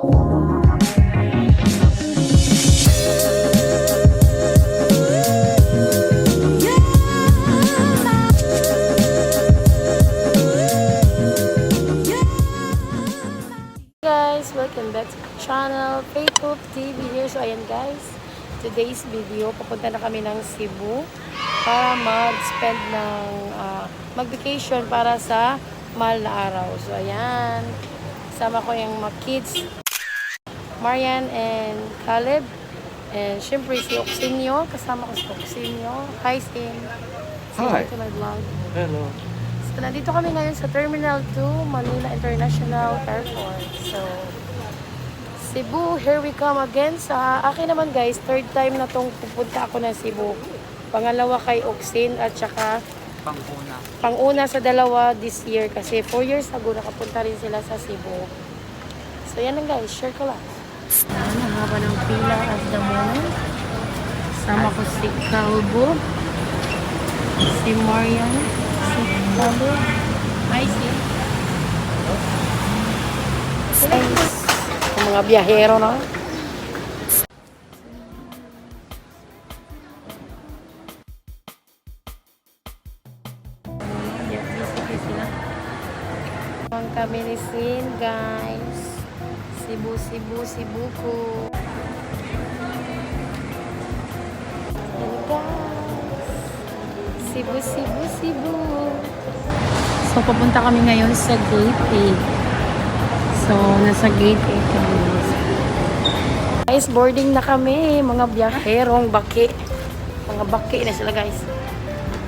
Guys, welcome back to my channel, Facebook TV here. So ayan guys, today's video, papunta na kami ng Cebu para mag-spend ng mag-vacation para sa mahal na araw. So ayan, kasama ko yung mga kids, Marian and Caleb, and syempre si Oxinio, kasama ko si Oxinio. Hi Sin. Hi. To my vlog. Hello. So, nandito kami ngayon sa Terminal 2, Manila International Airport. So, Cebu, here we come again. Sa akin naman guys, third time na tong pupunta ako ng Cebu. Pangalawa kay Oxin at saka pang-una sa dalawa this year. Kasi 4 years ago nakapunta rin sila sa Cebu. So, yan lang guys. Share ko lang. Ano, haba ng pila at the moment. Sama ko si Calbo, si Marian, si Calbo. Hi, si. Nice. Yung mga biyahero, no? Ang kami ni Sin, guys. Cebu, Cebu, Cebu ko. Hello, guys. Cebu, Cebu, Cebu. So, papunta kami ngayon sa Gate 8. So, nasa Gate 8 kami. Guys, boarding na kami. Mga biyaherong baki. Mga baki na sila, guys.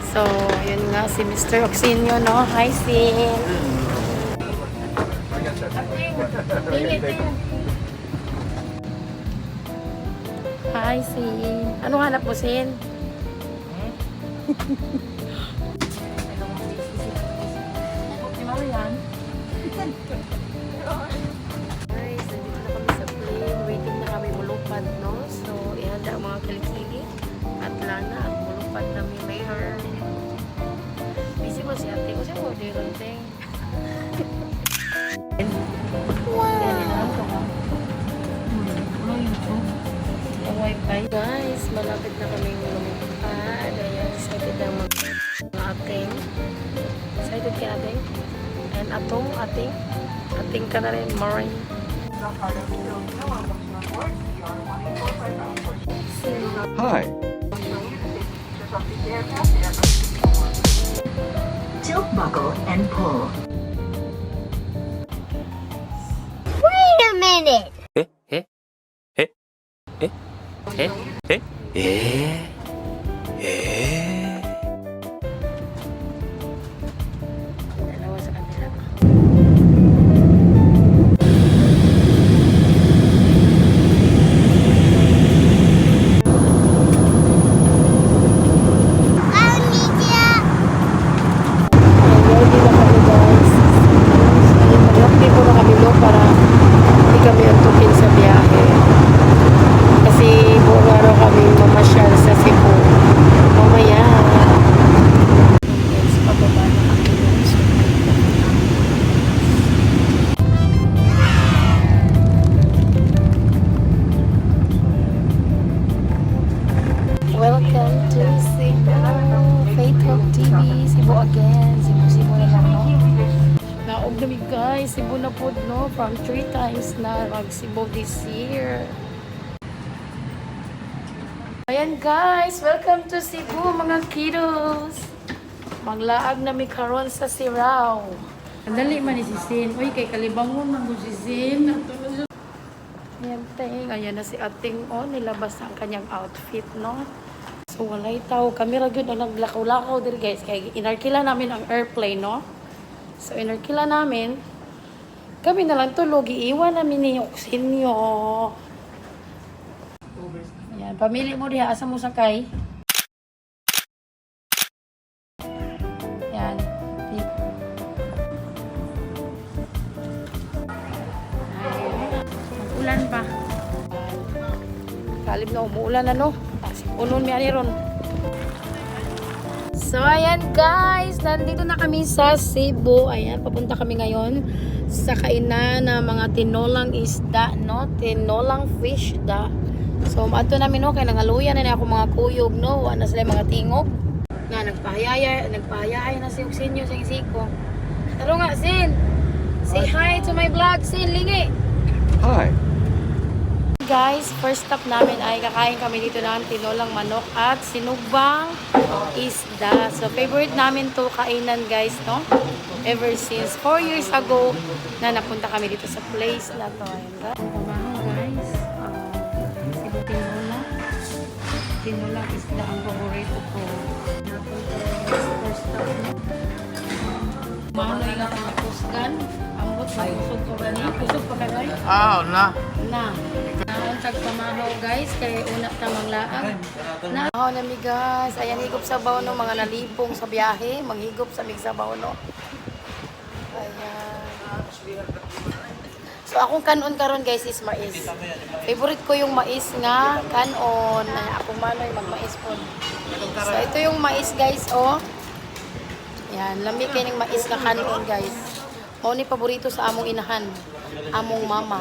So, yun nga, si Mr. Oxinio, no? Hi, Sin. Hi, Sin. Anong hanap mo, Sin? Si Mama yan. Guys, nandito na kami sa plane. Waiting na kami mulupad, no? So, ihanda ang mga kilikili at lana at mulupad na may mayor. Busy mo si ate ko siya mo, di runting. Wi-Fi. Guys, malapit na kami lumipad. Ayan, excited na mga ating. Excited ka ating? And ating ka na rin, Maureen. Hi. Tilt buckle and pull. Wait a minute! Dalawa sa kanila. Ready na kami guys. Mag-update ko na kami no para hindi kami antukin sa biyahe. Kasi buong araw kami mamasyal sa Cebu. Mamaya. Guys, pababa na kami. Welcome to Cebu. Faith Hope TV. Cebu again. Cebu na lang, no? Naog namin guys. Cebu na po, no? From 3 times na mag-Cebu this year. Ayan guys, welcome to Cebu mga kiddos. Maglaag na mi karon sa Sirao. Dali man ni si Sin. Uy, kay kalibangon man si Sin. Ayan ting, ayan na si ating nilabas ang kanyang outfit, no? So walay tao, kami ra gyud ang naglakaw-lakaw diri guys. Kay inarkila namin ang airplane, no? So inarkila namin. Kami na lang tulog, iiwan namin ni Oxinio. Ayan, pamili mo diha, asa mo sakay? Ayan. Mag-ulan pa. Kalib na umuulan na, no? Unon mi ani ron. So, ayan guys, nandito na kami sa Cebu. Ayan, papunta kami ngayon sa kainan na mga tinolang isda, no? Tinolang fish da. So, ato namin, no? Kaya nangaluyan na ako mga kuyog, no? Wala na sila mga tingog. Nga, nagpahayay na si Uksinyo sa isiko. Taro nga, Sin! Say hi to my vlog, Sin! Lingi! Hi. Guys, first stop namin ay kakain kami dito ng tinolang manok at sinugbang isda. So, favorite namin to kainan, guys, no? Ever since 4 years ago na napunta kami dito sa place na to. Ayan, guys. Pamahaw, guys. Sibo tinola. Tinola isda ang paborito ko. Napunta guys, first stop, no? Mahaloy na kami kusgan. Ambot na kusog ko gani. Kusog pa ka, guys? Na. Na. Naon tag pamahaw guys kay una ta manglaag. Nahaw na mi guys. Ayan higop sa bawo no mga nalipong sa biyahe, manghigop sa mig sabaw no. Ayan. So akong kanon karon guys is mais. Favorite ko yung mais nga kanon. Ay, akong manoy magmais po. So ito yung mais guys oh. Yan, lami kay ning mais nga kanon guys. Mao ni paborito sa among inahan, among mama.